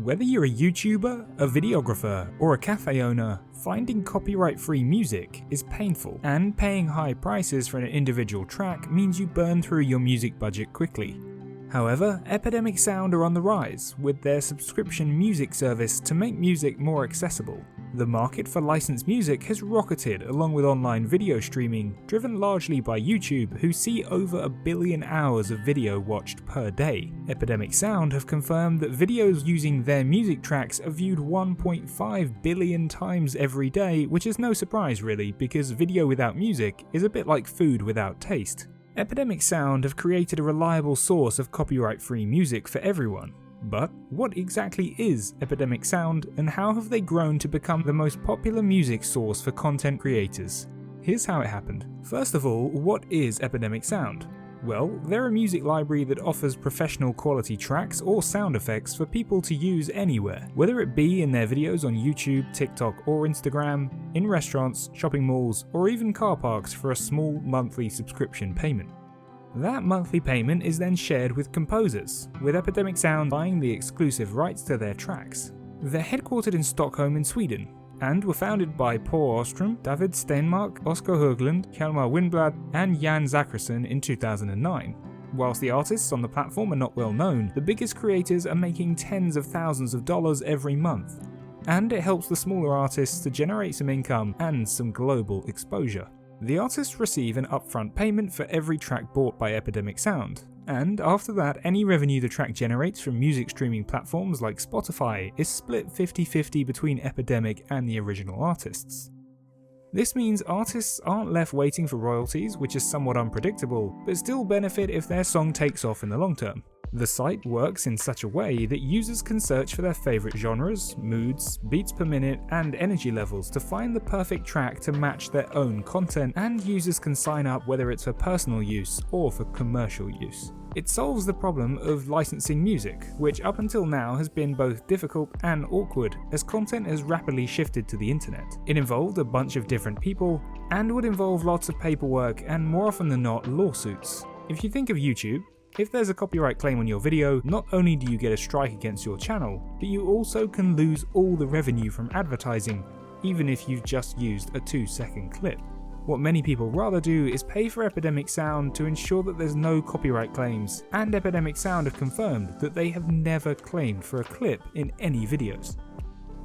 Whether you're a YouTuber, a videographer, or a cafe owner, finding copyright-free music is painful, and paying high prices for an individual track means you burn through your music budget quickly. However, Epidemic Sound are on the rise with their subscription music service to make music more accessible. The market for licensed music has rocketed along with online video streaming, driven largely by YouTube, who see over 1 billion hours of video watched per day. Epidemic Sound have confirmed that videos using their music tracks are viewed 1.5 billion times every day, which is no surprise really, because video without music is a bit like food without taste. Epidemic Sound have created a reliable source of copyright-free music for everyone. But what exactly is Epidemic Sound, and how have they grown to become the most popular music source for content creators? Here's how it happened. First of all, what is Epidemic Sound? Well, they're a music library that offers professional quality tracks or sound effects for people to use anywhere, whether it be in their videos on YouTube, TikTok or Instagram, in restaurants, shopping malls, or even car parks for a small monthly subscription payment. That monthly payment is then shared with composers, with Epidemic Sound buying the exclusive rights to their tracks. They're headquartered in Stockholm in Sweden, and were founded by Paul Åström, David Stenmark, Oskar Höglund, Hjalmar Windblad, and Jan Zachrisson in 2009. Whilst the artists on the platform are not well known, the biggest creators are making tens of thousands of dollars every month, and it helps the smaller artists to generate some income and some global exposure. The artists receive an upfront payment for every track bought by Epidemic Sound, and after that any revenue the track generates from music streaming platforms like Spotify is split 50-50 between Epidemic and the original artists. This means artists aren't left waiting for royalties, which is somewhat unpredictable, but still benefit if their song takes off in the long term. The site works in such a way that users can search for their favourite genres, moods, beats per minute, and energy levels to find the perfect track to match their own content, and users can sign up whether it's for personal use or for commercial use. It solves the problem of licensing music, which up until now has been both difficult and awkward as content has rapidly shifted to the internet. It involved a bunch of different people, and would involve lots of paperwork and more often than not lawsuits. If you think of YouTube, if there's a copyright claim on your video, not only do you get a strike against your channel, but you also can lose all the revenue from advertising, even if you've just used a 2-second clip. What many people rather do is pay for Epidemic Sound to ensure that there's no copyright claims, and Epidemic Sound have confirmed that they have never claimed for a clip in any videos.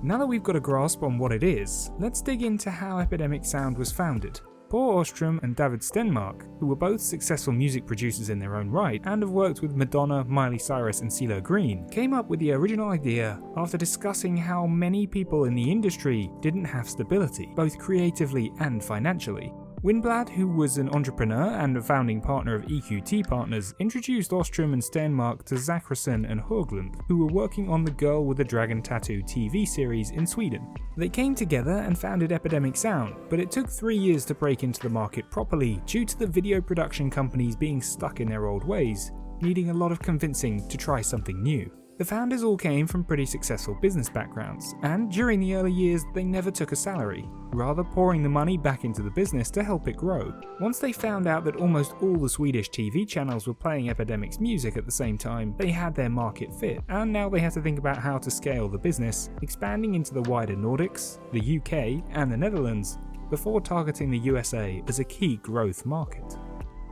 Now that we've got a grasp on what it is, let's dig into how Epidemic Sound was founded. Paul Åström and David Stenmark, who were both successful music producers in their own right and have worked with Madonna, Miley Cyrus and CeeLo Green, came up with the original idea after discussing how many people in the industry didn't have stability, both creatively and financially. Windblad, who was an entrepreneur and a founding partner of EQT Partners, introduced Åström and Stenmark to Zachrisson and Höglund, who were working on the Girl with the Dragon Tattoo TV series in Sweden. They came together and founded Epidemic Sound, but it took 3 years to break into the market properly due to the video production companies being stuck in their old ways, needing a lot of convincing to try something new. The founders all came from pretty successful business backgrounds, and during the early years they never took a salary, rather pouring the money back into the business to help it grow. Once they found out that almost all the Swedish TV channels were playing Epidemic's music at the same time, they had their market fit, and now they had to think about how to scale the business, expanding into the wider Nordics, the UK and the Netherlands, before targeting the USA as a key growth market.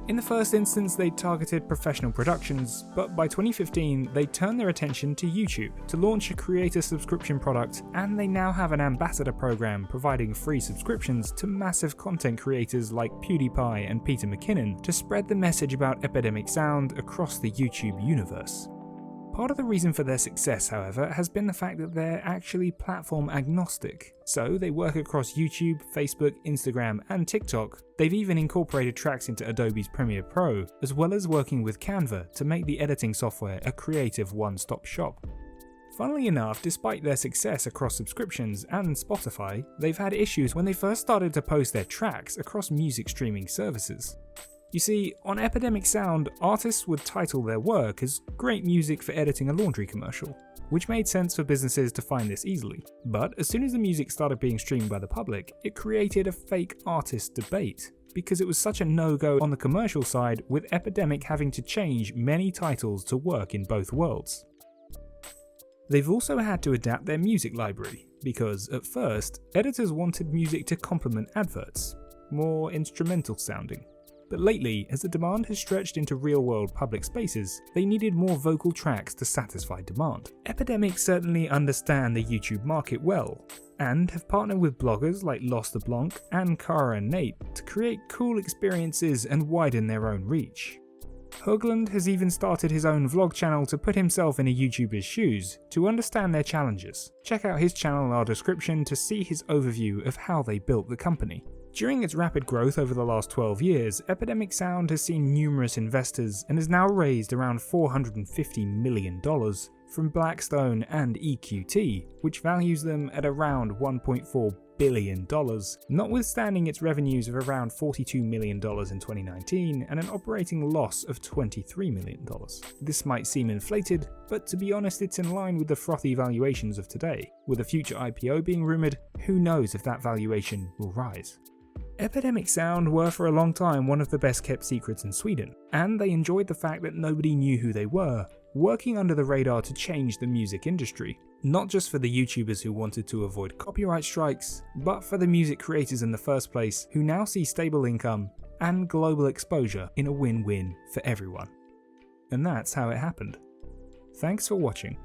In the first instance, they targeted professional productions, but by 2015 they turned their attention to YouTube to launch a creator subscription product, and they now have an ambassador program providing free subscriptions to massive content creators like PewDiePie and Peter McKinnon to spread the message about Epidemic Sound across the YouTube universe. Part of the reason for their success, however, has been the fact that they're actually platform agnostic. So they work across YouTube, Facebook, Instagram, and TikTok. They've even incorporated tracks into Adobe's Premiere Pro, as well as working with Canva to make the editing software a creative one-stop shop. Funnily enough, despite their success across subscriptions and Spotify, they've had issues when they first started to post their tracks across music streaming services. You see, on Epidemic Sound, artists would title their work as great music for editing a laundry commercial, which made sense for businesses to find this easily. But as soon as the music started being streamed by the public, it created a fake artist debate, because it was such a no-go on the commercial side, with Epidemic having to change many titles to work in both worlds. They've also had to adapt their music library, because at first, editors wanted music to complement adverts, more instrumental sounding. But lately, as the demand has stretched into real-world public spaces, they needed more vocal tracks to satisfy demand. Epidemic certainly understand the YouTube market well, and have partnered with bloggers like Lost the Blanc and Cara and Nate to create cool experiences and widen their own reach. Hoagland has even started his own vlog channel to put himself in a YouTuber's shoes to understand their challenges. Check out his channel in our description to see his overview of how they built the company. During its rapid growth over the last 12 years, Epidemic Sound has seen numerous investors and has now raised around $450 million from Blackstone and EQT, which values them at around $1.4 billion, notwithstanding its revenues of around $42 million in 2019 and an operating loss of $23 million. This might seem inflated, but to be honest, it's in line with the frothy valuations of today. With a future IPO being rumoured, who knows if that valuation will rise. Epidemic Sound were for a long time one of the best kept secrets in Sweden, and they enjoyed the fact that nobody knew who they were, working under the radar to change the music industry. Not just for the YouTubers who wanted to avoid copyright strikes, but for the music creators in the first place who now see stable income and global exposure in a win-win for everyone. And that's how it happened. Thanks for watching.